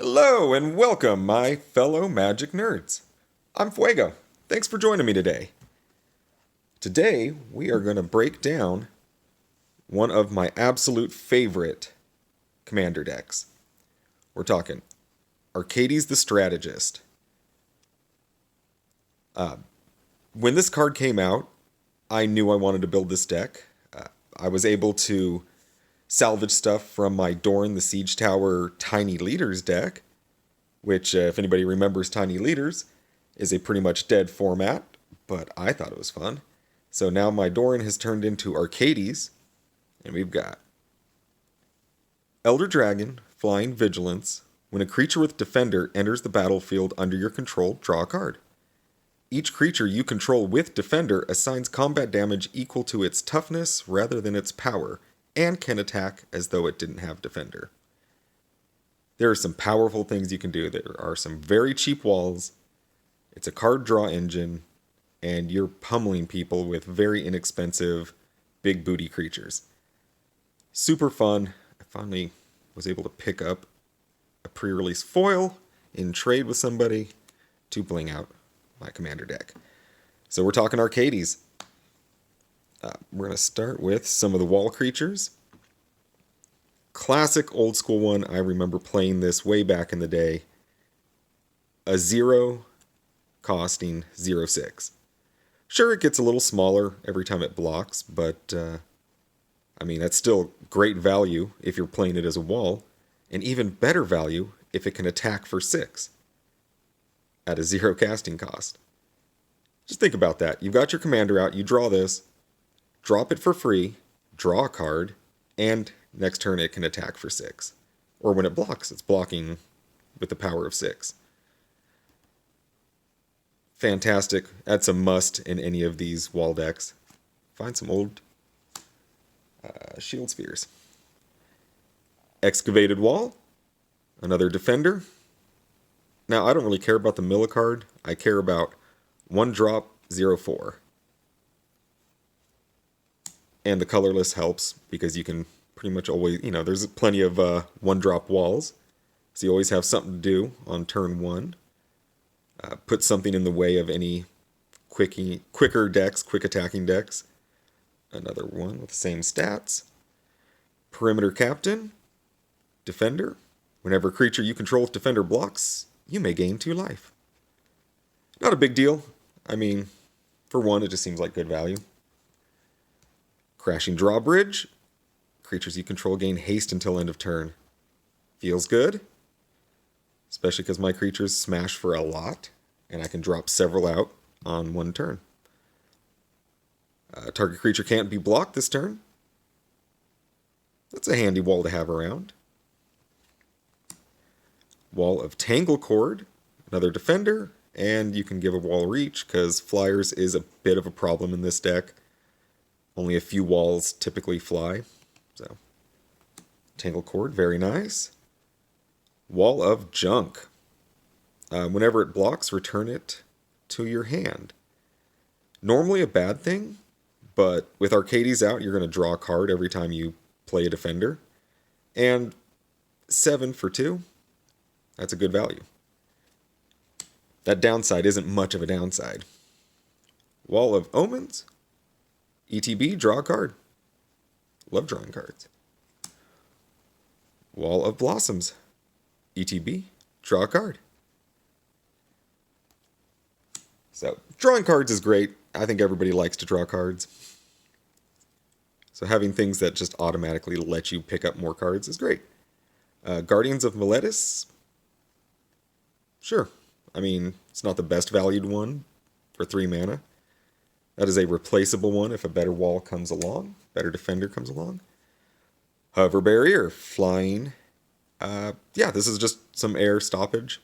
Hello and welcome, my fellow Magic nerds. I'm Fuego. Thanks for joining me today. Today, we are going to break down one of my absolute favorite commander decks. We're talking Arcades the Strategist. When this card came out, I knew I wanted to build this deck. I was able to salvage stuff from my Dorn the Siege Tower Tiny Leaders deck, which, if anybody remembers Tiny Leaders, is a pretty much dead format, but I thought it was fun. So now my Dorn has turned into Arcades, and we've got Elder Dragon, Flying Vigilance. When a creature with Defender enters the battlefield under your control, draw a card. Each creature you control with Defender assigns combat damage equal to its toughness rather than its power, and can attack as though it didn't have Defender. There are some powerful things you can do. There are some very cheap walls. It's a card draw engine, and you're pummeling people with very inexpensive, big booty creatures. Super fun. I finally was able to pick up a pre-release foil in trade with somebody to bling out my commander deck. So we're talking Arcades. We're going to start with some of the wall creatures. Classic old school one. I remember playing this way back in the day. A 0 costing 0/6. Sure, it gets a little smaller every time it blocks, but I mean, that's still great value if you're playing it as a wall, and even better value if it can attack for 6 at a 0 casting cost. Just think about that. You've got your commander out, you draw this, drop it for free, draw a card, and next turn it can attack for 6. Or when it blocks, it's blocking with the power of 6. Fantastic. That's a must in any of these wall decks. Find some old shield spheres. Excavated Wall. Another Defender. Now, I don't really care about the Milla card. I care about 1 drop, 0/4. And the colorless helps because you can pretty much always, there's plenty of 1 drop walls. So you always have something to do on turn 1. Put something in the way of any quicker decks, quick attacking decks. Another one with the same stats. Perimeter Captain. Defender. Whenever a creature you control with Defender blocks, you may gain 2 life. Not a big deal. I mean, for 1, it just seems like good value. Crashing Drawbridge. Creatures you control gain haste until end of turn. Feels good. Especially because my creatures smash for a lot, and I can drop several out on 1 turn. Target creature can't be blocked this turn. That's a handy wall to have around. Wall of Tanglecord, another Defender, and you can give a wall reach because Flyers is a bit of a problem in this deck. Only a few walls typically fly. So, Tanglecord, very nice. Wall of Junk. Whenever it blocks, return it to your hand. Normally a bad thing, but with Arcades out, you're going to draw a card every time you play a Defender. And 7 for 2, that's a good value. That downside isn't much of a downside. Wall of Omens. ETB, draw a card. Love drawing cards. Wall of Blossoms. ETB, draw a card. So, drawing cards is great. I think everybody likes to draw cards. So having things that just automatically let you pick up more cards is great. Guardians of Meletis. Sure. I mean, it's not the best valued one for 3 mana. That is a replaceable one if a better wall comes along, better defender comes along. Hover Barrier, flying. Yeah, this is just some air stoppage.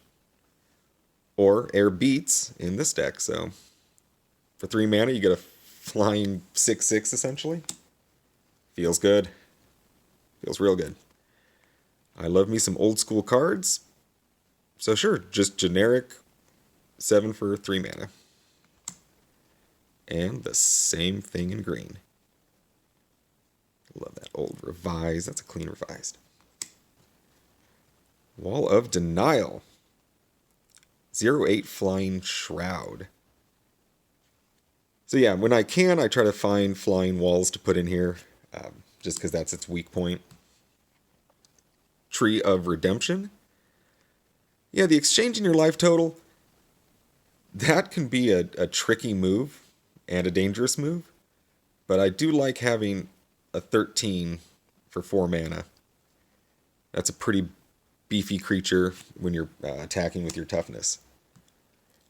Or air beats in this deck, so for 3 mana you get a flying 6/6 essentially. Feels good. Feels real good. I love me some old school cards. So sure, just generic 7 for 3 mana. And the same thing in green. Love that old revised. That's a clean revised. Wall of Denial. 0/8 Flying Shroud. So yeah, when I can, I try to find flying walls to put in here, just because that's its weak point. Tree of Redemption. Yeah, the exchange in your life total, that can be a tricky move and a dangerous move. But I do like having a 13 for 4 mana. That's a pretty beefy creature when you're attacking with your toughness.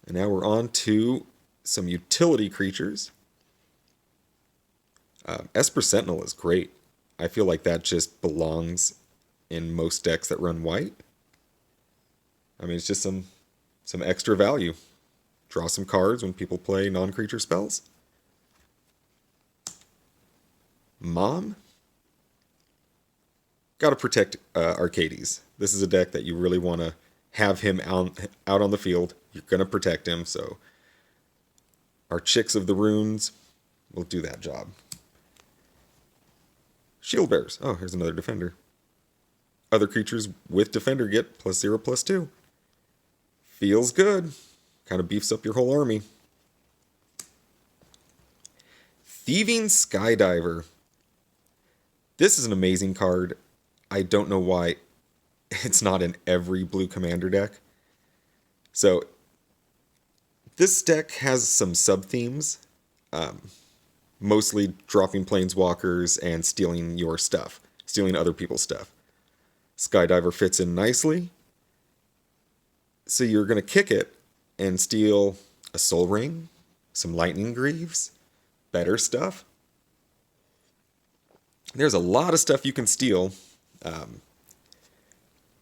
And now we're on to some utility creatures. Esper Sentinel is great. I feel like that just belongs in most decks that run white. I mean, it's just some extra value. Draw some cards when people play non-creature spells. Mom. Gotta protect Arcades. This is a deck that you really want to have him out on the field. You're going to protect him, so our Chicks of the Runes will do that job. Shield Bearers. Oh, here's another Defender. Other creatures with Defender get +0/+2. Feels good. Kind of beefs up your whole army. Thieving Skydiver. This is an amazing card. I don't know why it's not in every blue commander deck. So, this deck has some sub-themes. Mostly dropping planeswalkers and stealing your stuff. Stealing other people's stuff. Skydiver fits in nicely. So you're going to kick it and steal a Soul Ring, some Lightning Greaves, better stuff. There's a lot of stuff you can steal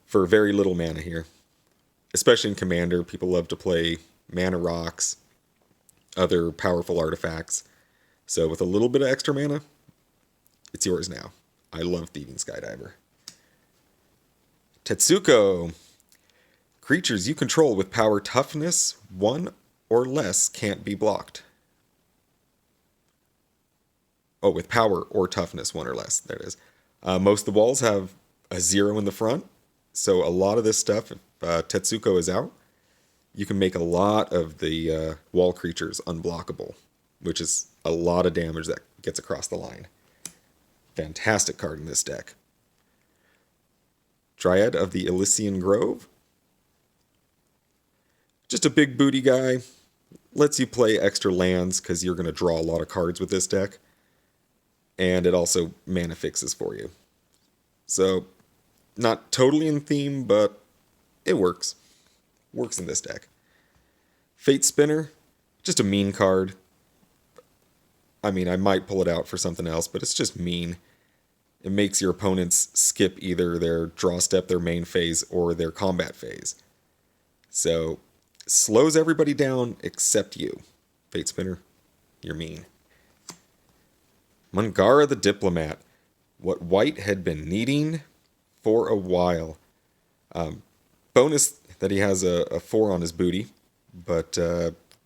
for very little mana here. Especially in Commander, people love to play mana rocks, other powerful artifacts. So with a little bit of extra mana, it's yours now. I love Thieving Skydiver. Tetsuko. Creatures you control with power toughness 1 or less can't be blocked. Oh, with power or toughness 1 or less. There it is. Most of the walls have a 0 in the front. So a lot of this stuff, if Tetsuko is out, you can make a lot of the wall creatures unblockable, which is a lot of damage that gets across the line. Fantastic card in this deck. Dryad of the Elysian Grove. Just a big booty guy. Lets you play extra lands because you're going to draw a lot of cards with this deck. And it also mana fixes for you. So, not totally in theme, but it works. Works in this deck. Fate Spinner. Just a mean card. I mean, I might pull it out for something else, but it's just mean. It makes your opponents skip either their draw step, their main phase, or their combat phase. So, slows everybody down except you. Fate Spinner, you're mean. Mangara the Diplomat. What white had been needing for a while. Bonus that he has a 4 on his booty, but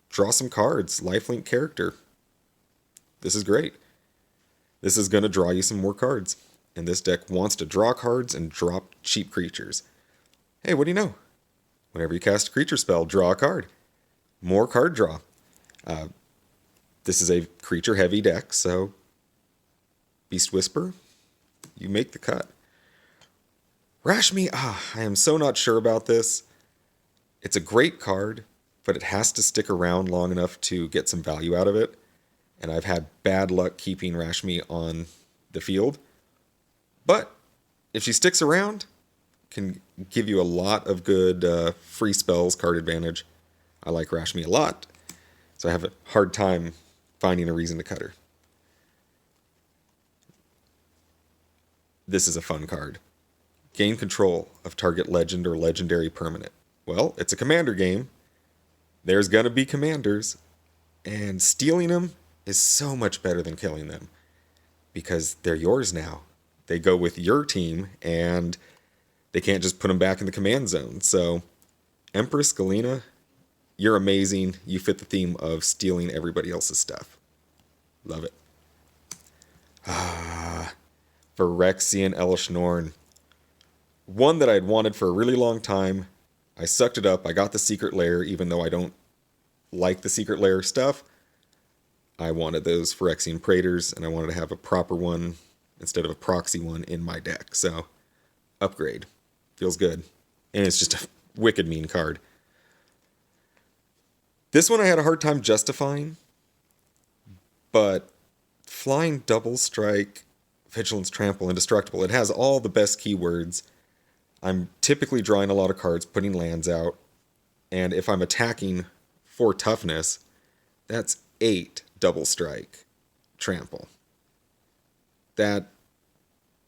draw some cards. Lifelink character. This is great. This is going to draw you some more cards. And this deck wants to draw cards and drop cheap creatures. Hey, what do you know? Whenever you cast a creature spell, draw a card. More card draw. This is a creature-heavy deck, so Beast Whisper, you make the cut. Rashmi, I am so not sure about this. It's a great card, but it has to stick around long enough to get some value out of it. And I've had bad luck keeping Rashmi on the field. But if she sticks around, can give you a lot of good free spells, card advantage. I like Rashmi a lot, so I have a hard time finding a reason to cut her. This is a fun card. Gain control of target legend or legendary permanent. Well, it's a commander game. There's gonna be commanders, and stealing them is so much better than killing them because they're yours now. They go with your team, and they can't just put them back in the command zone. So, Empress Galena, you're amazing. You fit the theme of stealing everybody else's stuff. Love it. Phyrexian Elishnorn. One that I had wanted for a really long time. I sucked it up. I got the secret lair, even though I don't like the secret lair stuff. I wanted those Phyrexian Praetors, and I wanted to have a proper one instead of a proxy one in my deck. So, upgrade. Feels good. And it's just a wicked mean card. This one I had a hard time justifying, but flying double strike, vigilance, trample, indestructible. It has all the best keywords. I'm typically drawing a lot of cards, putting lands out, and if I'm attacking for toughness, that's 8 double strike, trample. That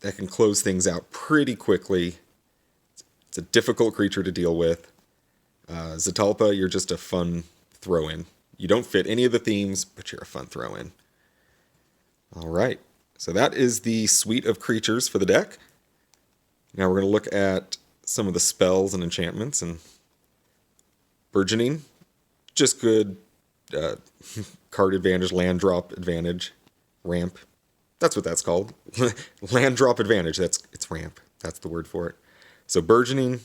can close things out pretty quickly. It's a difficult creature to deal with. Zatalpa, you're just a fun throw-in. You don't fit any of the themes, but you're a fun throw-in. All right, so that is the suite of creatures for the deck. Now we're going to look at some of the spells and enchantments. And Burgeoning, just good card advantage, land drop advantage, ramp. That's what that's called. Land drop advantage, it's ramp. That's the word for it. So Burgeoning,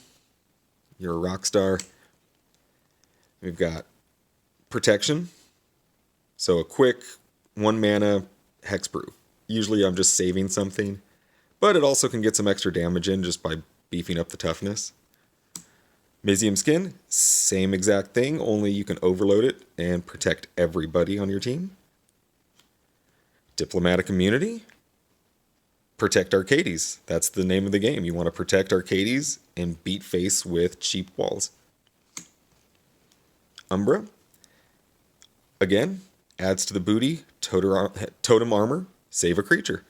you're a rock star. We've got Protection. So a quick 1 mana hexproof. Usually I'm just saving something, but it also can get some extra damage in just by beefing up the toughness. Mizium Skin, same exact thing, only you can overload it and protect everybody on your team. Diplomatic Immunity, protect Arcades. That's the name of the game. You want to protect Arcades and beat face with cheap walls. Umbra, again, adds to the booty, totem armor, save a creature.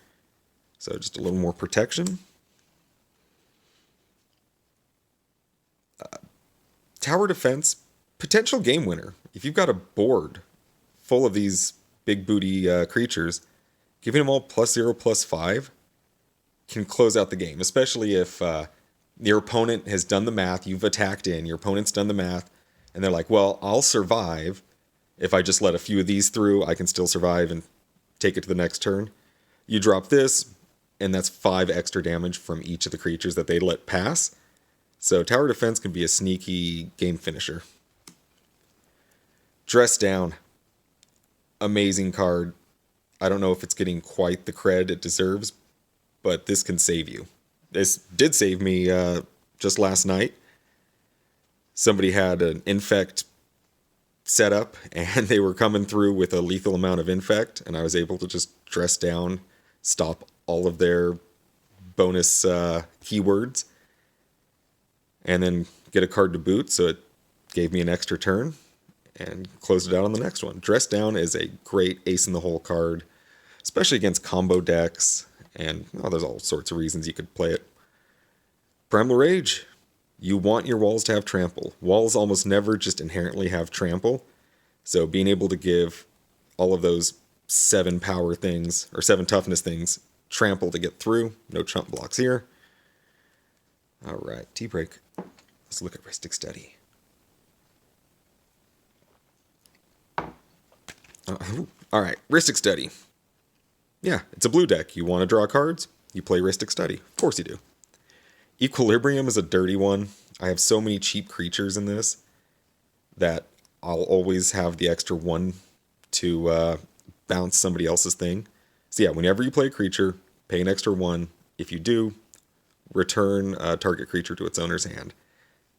So just a little more protection. Tower Defense, potential game winner. If you've got a board full of these big booty creatures, giving them all +0, +5 can close out the game, especially if your opponent has done the math, you've attacked in, your opponent's done the math, and they're like, well, I'll survive. If I just let a few of these through, I can still survive and take it to the next turn. You drop this, and that's 5 extra damage from each of the creatures that they let pass. So Tower Defense can be a sneaky game finisher. Dress Down. Amazing card. I don't know if it's getting quite the cred it deserves, but this can save you. This did save me just last night. Somebody had an infect setup, and they were coming through with a lethal amount of infect, and I was able to just dress down, stop all of their bonus keywords, and then get a card to boot, so it gave me an extra turn, and closed it out on the next one. Dress Down is a great ace-in-the-hole card, especially against combo decks, and there's all sorts of reasons you could play it. Primal Rage. You want your walls to have trample. Walls almost never just inherently have trample, so being able to give all of those 7 power things, or 7 toughness things, trample to get through. No chump blocks here. All right, tea break. Let's look at Rhystic Study. All right, Rhystic Study. Yeah, it's a blue deck. You want to draw cards? You play Rhystic Study. Of course you do. Equilibrium is a dirty one. I have so many cheap creatures in this that I'll always have the extra 1 to bounce somebody else's thing. So yeah, whenever you play a creature, pay an extra 1. If you do, return a target creature to its owner's hand.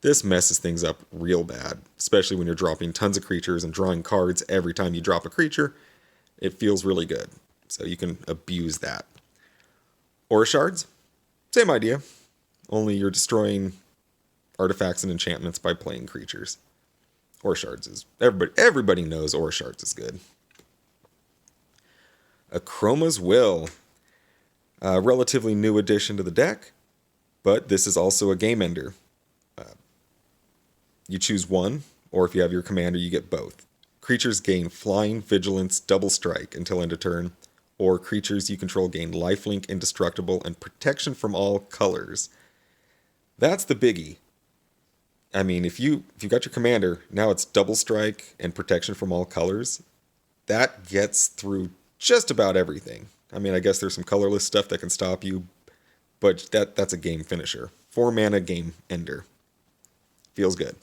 This messes things up real bad, especially when you're dropping tons of creatures and drawing cards every time you drop a creature. It feels really good, so you can abuse that. Aura Shards, same idea, only you're destroying artifacts and enchantments by playing creatures. Aura Shards is, everybody knows Aura Shards is good. Akroma's Will, a relatively new addition to the deck, but this is also a game ender. You choose one, or if you have your commander, you get both. Creatures gain flying, vigilance, double strike until end of turn, or creatures you control gain lifelink, indestructible, and protection from all colors. That's the biggie. I mean, if you got your commander, now it's double strike and protection from all colors. That gets through just about everything. I mean, I guess there's some colorless stuff that can stop you, but that's a game finisher. 4-mana game ender. Feels good.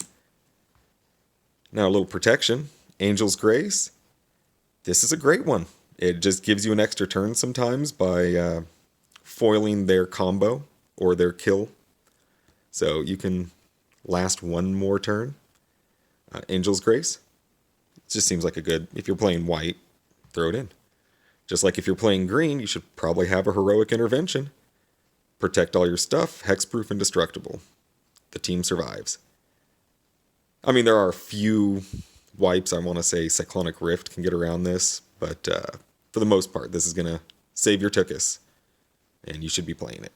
Now a little protection. Angel's Grace. This is a great one. It just gives you an extra turn sometimes by foiling their combo or their kill. So you can last one more turn. Angel's Grace. It just seems like a good, if you're playing white, throw it in. Just like if you're playing green, you should probably have a Heroic Intervention. Protect all your stuff, hexproof, indestructible. The team survives. I mean, there are a few wipes, I want to say Cyclonic Rift can get around this, but for the most part, this is going to save your Tuchus, and you should be playing it.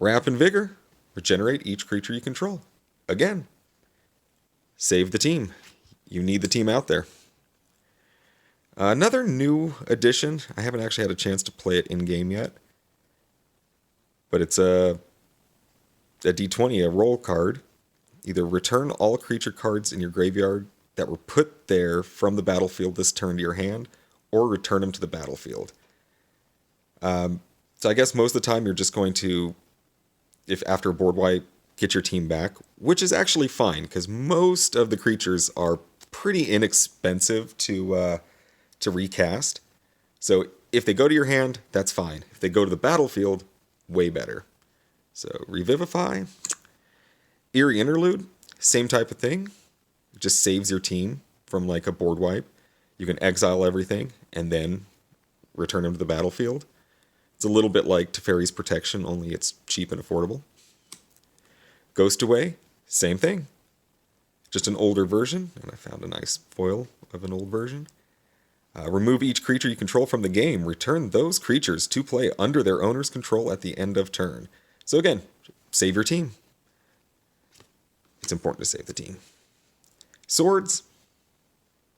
Wrap and Vigor. Regenerate each creature you control. Again, save the team. You need the team out there. Another new addition. I haven't actually had a chance to play it in-game yet. But it's a D20, a roll card. Either return all creature cards in your graveyard that were put there from the battlefield this turn to your hand, or return them to the battlefield. So I guess most of the time you're just going to, if after a board wipe, get your team back, which is actually fine, because most of the creatures are pretty inexpensive to recast. So if they go to your hand, that's fine. If they go to the battlefield, way better. So Revivify. Eerie Interlude, same type of thing. It just saves your team from like a board wipe. You can exile everything and then return them to the battlefield. It's a little bit like Teferi's Protection, only it's cheap and affordable. Ghost Away, same thing. Just an older version, and I found a nice foil of an old version. Remove each creature you control from the game. Return those creatures to play under their owner's control at the end of turn. So again, save your team. It's important to save the team. Swords.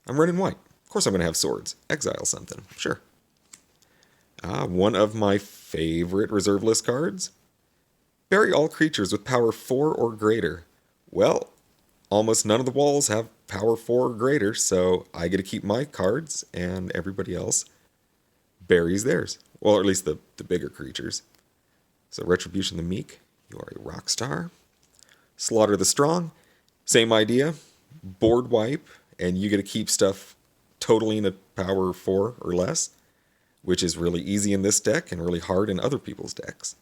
I'm running white. Of course I'm going to have swords. Exile something. Sure. One of my favorite reserve list cards. Bury all creatures with power 4 or greater. Well, almost none of the walls have power 4 or greater, so I get to keep my cards, and everybody else buries theirs. Well, or at least the bigger creatures. So Retribution the Meek, you are a rock star. Slaughter the Strong, same idea. Board wipe, and you get to keep stuff totally in a power 4 or less, which is really easy in this deck and really hard in other people's decks.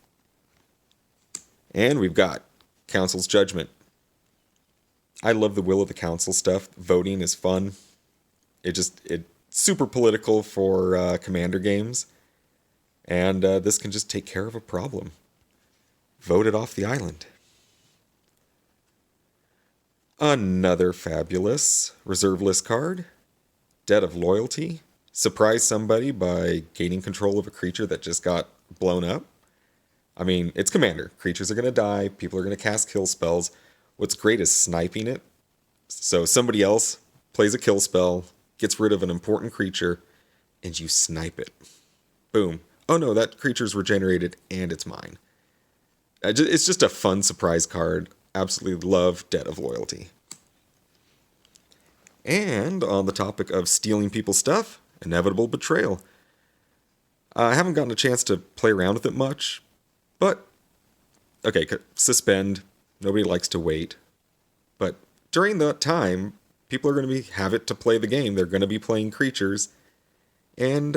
And we've got Council's Judgment. I love the Will of the Council stuff. Voting is fun. It's super political for Commander games. And this can just take care of a problem. Vote it off the island. Another fabulous reserve list card. Debt of Loyalty. Surprise somebody by gaining control of a creature that just got blown up. I mean, it's Commander. Creatures are going to die. People are going to cast kill spells. What's great is sniping it. So somebody else plays a kill spell, gets rid of an important creature, and you snipe it. Boom. Oh no, that creature's regenerated and it's mine. It's just a fun surprise card. Absolutely love Debt of Loyalty. And on the topic of stealing people's stuff, Inevitable Betrayal. I haven't gotten a chance to play around with it much, but okay, suspend. Nobody likes to wait. But during that time, people are going to have it to play the game. They're going to be playing creatures. And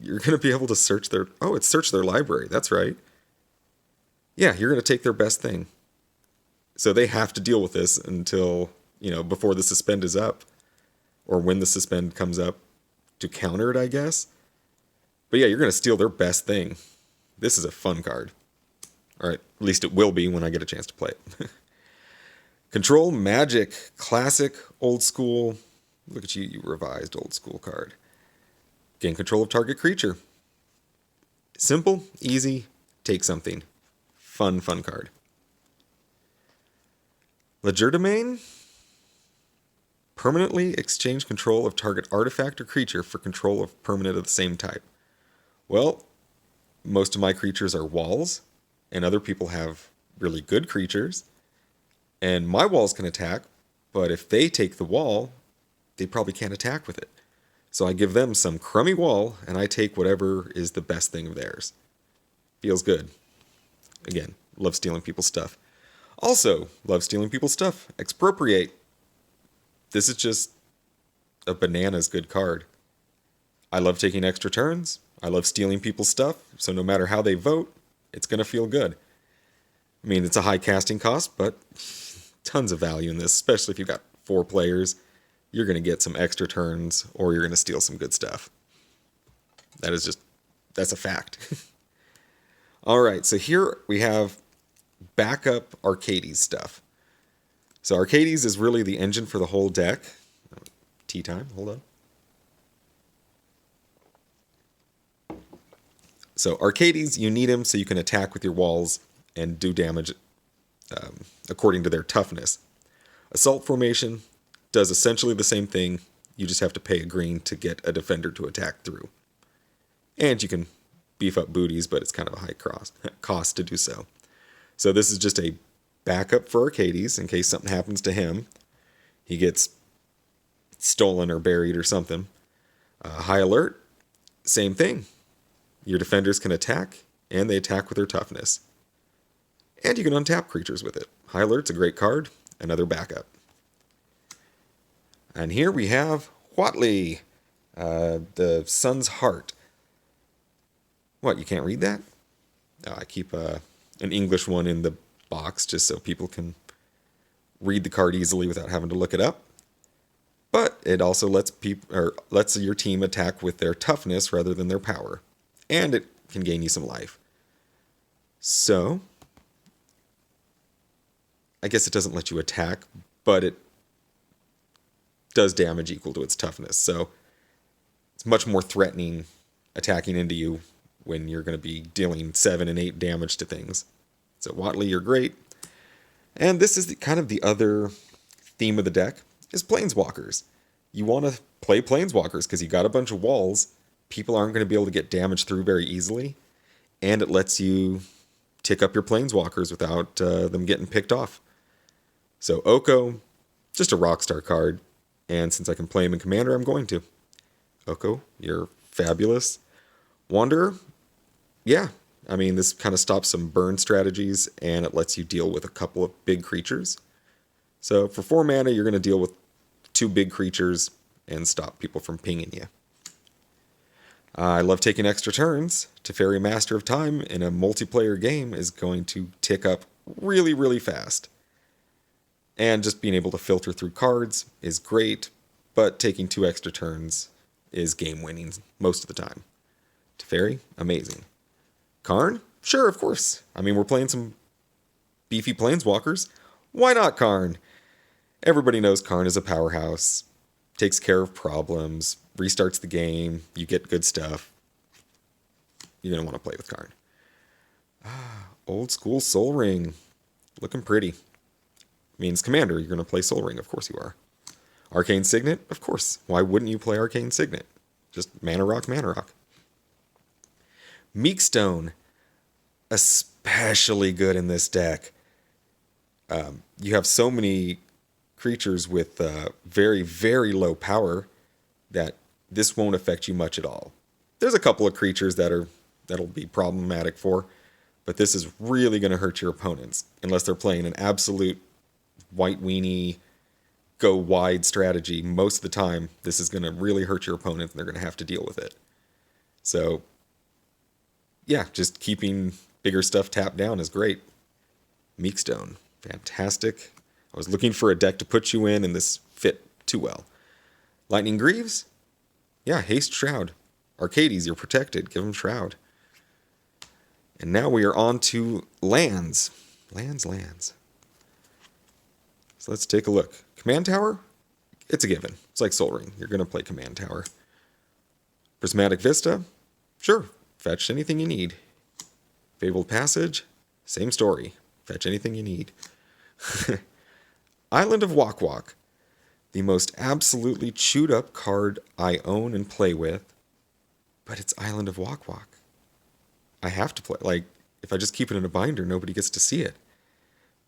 you're going to be able to search their... Oh, it's search their library. That's right. Yeah, you're going to take their best thing. So they have to deal with this until, before the suspend is up. Or when the suspend comes up to counter it, I guess. But yeah, you're going to steal their best thing. This is a fun card. All right, at least it will be when I get a chance to play it. Control Magic. Classic, old school. Look at you, you revised old school card. Gain control of target creature. Simple, easy, take something. Fun card. Legerdemain. Permanently exchange control of target artifact or creature for control of permanent of the same type. Well, most of my creatures are walls, and other people have really good creatures. And my walls can attack, but if they take the wall, they probably can't attack with it. So I give them some crummy wall, and I take whatever is the best thing of theirs. Feels good. Again, love stealing people's stuff. Also, love stealing people's stuff. Expropriate. This is just a bananas good card. I love taking extra turns. I love stealing people's stuff, so no matter how they vote, it's going to feel good. I mean, it's a high casting cost, but tons of value in this, especially if you've got 4 players. You're going to get some extra turns, or you're going to steal some good stuff. That's a fact. All right, so here we have backup Arcades stuff. So Arcades is really the engine for the whole deck. Tea time, hold on. So Arcades, you need them so you can attack with your walls and do damage according to their toughness. Assault Formation does essentially the same thing. You just have to pay a green to get a defender to attack through. And you can beef up booties, but it's kind of a high cost to do so. So this is just a backup for Arcades in case something happens to him. He gets stolen or buried or something. High Alert, same thing. Your defenders can attack, and they attack with their toughness. And you can untap creatures with it. High Alert's a great card, another backup. And here we have Huatli, the Sun's Heart. What, you can't read that? Oh, I keep an English one in the box just so people can read the card easily without having to look it up. But it also lets your team attack with their toughness rather than their power. And it can gain you some life. So, I guess it doesn't let you attack, but it does damage equal to its toughness. So, it's much more threatening attacking into you when you're going to be dealing 7 and 8 damage to things. So, Huatli, you're great. And this is kind of the other theme of the deck, is Planeswalkers. You want to play Planeswalkers because you got a bunch of walls. People aren't going to be able to get damage through very easily, and it lets you tick up your Planeswalkers without them getting picked off. So Oko, just a rockstar card, and since I can play him in Commander, I'm going to. Oko, you're fabulous. Wanderer, yeah, I mean, this kind of stops some burn strategies, and it lets you deal with a couple of big creatures. So for 4 mana, you're going to deal with 2 big creatures and stop people from pinging you. I love taking extra turns. Teferi, Master of Time in a multiplayer game is going to tick up really, really fast. And just being able to filter through cards is great, but taking 2 extra turns is game winning most of the time. Teferi, amazing. Karn? Sure, of course. I mean, we're playing some beefy Planeswalkers. Why not Karn? Everybody knows Karn is a powerhouse. Takes care of problems, restarts the game, you get good stuff. You're going to want to play with Karn. Old school Soul Ring. Looking pretty. Means Commander, you're going to play Soul Ring. Of course you are. Arcane Signet? Of course. Why wouldn't you play Arcane Signet? Just mana rock, mana rock. Meekstone. Especially good in this deck. You have so many creatures with very, very low power that this won't affect you much at all. There's a couple of creatures that'll be problematic for, but this is really going to hurt your opponents unless they're playing an absolute white weenie, go wide strategy. Most of the time, this is going to really hurt your opponent and they're going to have to deal with it. So, yeah, just keeping bigger stuff tapped down is great. Meekstone, fantastic. I was looking for a deck to put you in, and this fit too well. Lightning Greaves? Yeah, Haste Shroud. Arcades, you're protected. Give them Shroud. And now we are on to lands. Lands. So let's take a look. Command Tower? It's a given. It's like Soul Ring. You're going to play Command Tower. Prismatic Vista? Sure. Fetch anything you need. Fabled Passage? Same story. Fetch anything you need. Island of Wak-Wak, the most absolutely chewed up card I own and play with, but it's Island of Wak-Wak. I have to play. Like, if I just keep it in a binder, nobody gets to see it.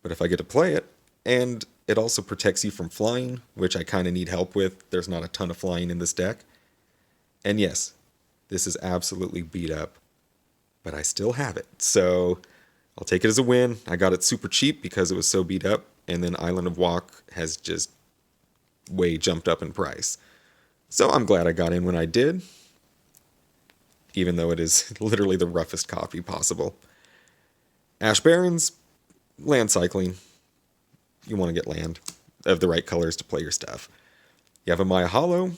But if I get to play it, and it also protects you from flying, which I kind of need help with. There's not a ton of flying in this deck. And yes, this is absolutely beat up, but I still have it. So I'll take it as a win. I got it super cheap because it was so beat up, and then Island of Walk has just way jumped up in price. So I'm glad I got in when I did, even though it is literally the roughest copy possible. Ash Barrens, land cycling. You want to get land of the right colors to play your stuff. You have a Maya Holo.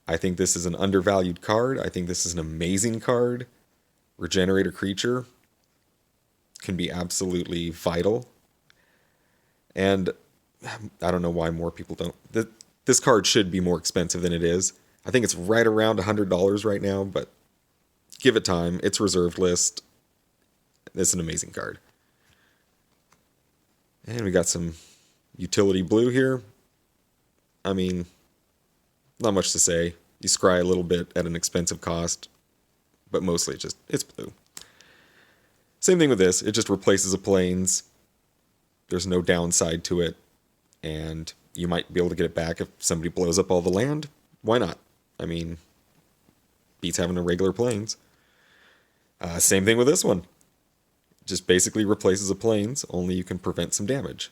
I think this is an undervalued card. I think this is an amazing card. Regenerate a creature can be absolutely vital. And I don't know why more people don't. This card should be more expensive than it is. I think it's right around $100 right now, but give it time. It's reserved list. It's an amazing card. And we got some utility blue here. I mean, not much to say. You scry a little bit at an expensive cost, but mostly it's blue. Same thing with this. It just replaces a plains. There's no downside to it, and you might be able to get it back if somebody blows up all the land. Why not? I mean, beats having a regular plains. Same thing with this one. Just basically replaces a plains, only you can prevent some damage.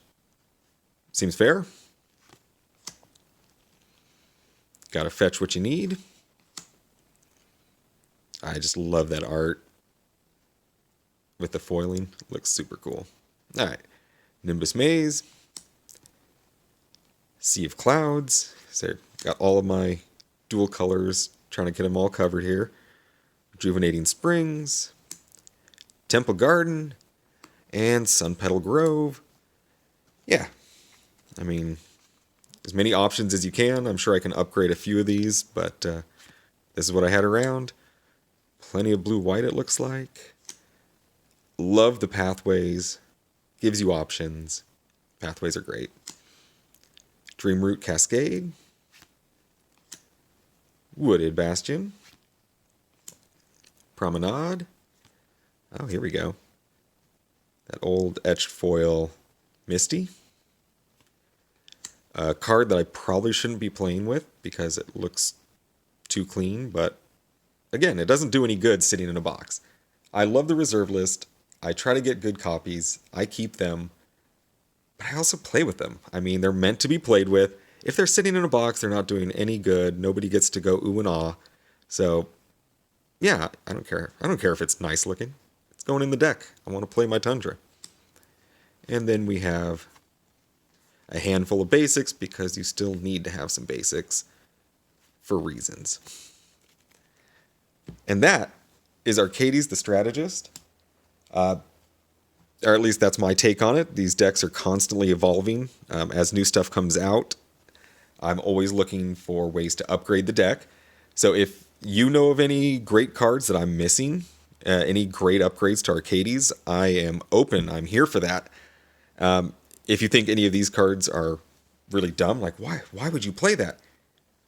Seems fair. Gotta fetch what you need. I just love that art with the foiling. Looks super cool. All right. Nimbus Maze. Sea of Clouds. So got all of my dual colors. Trying to get them all covered here. Rejuvenating Springs. Temple Garden. And Sun Petal Grove. Yeah. I mean, as many options as you can. I'm sure I can upgrade a few of these, but this is what I had around. Plenty of blue-white, it looks like. Love the pathways. Gives you options. Pathways are great. Dreamroot Cascade. Wooded Bastion. Promenade. Oh, here we go. That old etched foil Misty. A card that I probably shouldn't be playing with because it looks too clean, but again, it doesn't do any good sitting in a box. I love the reserve list. I try to get good copies. I keep them, but I also play with them. I mean, they're meant to be played with. If they're sitting in a box, they're not doing any good. Nobody gets to go ooh and ah. So, yeah, I don't care. I don't care if it's nice looking. It's going in the deck. I want to play my Tundra. And then we have a handful of basics because you still need to have some basics for reasons. And that is Arcades the Strategist. Or at least that's my take on it. These decks are constantly evolving. As new stuff comes out, I'm always looking for ways to upgrade the deck. So if you know of any great cards that I'm missing, any great upgrades to Arcades, I am open. I'm here for that. If you think any of these cards are really dumb, like why would you play that?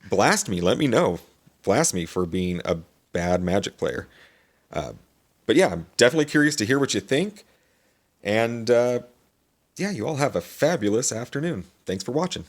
Blast me, let me know. Blast me for being a bad Magic player. But yeah, I'm definitely curious to hear what you think. And yeah, you all have a fabulous afternoon. Thanks for watching.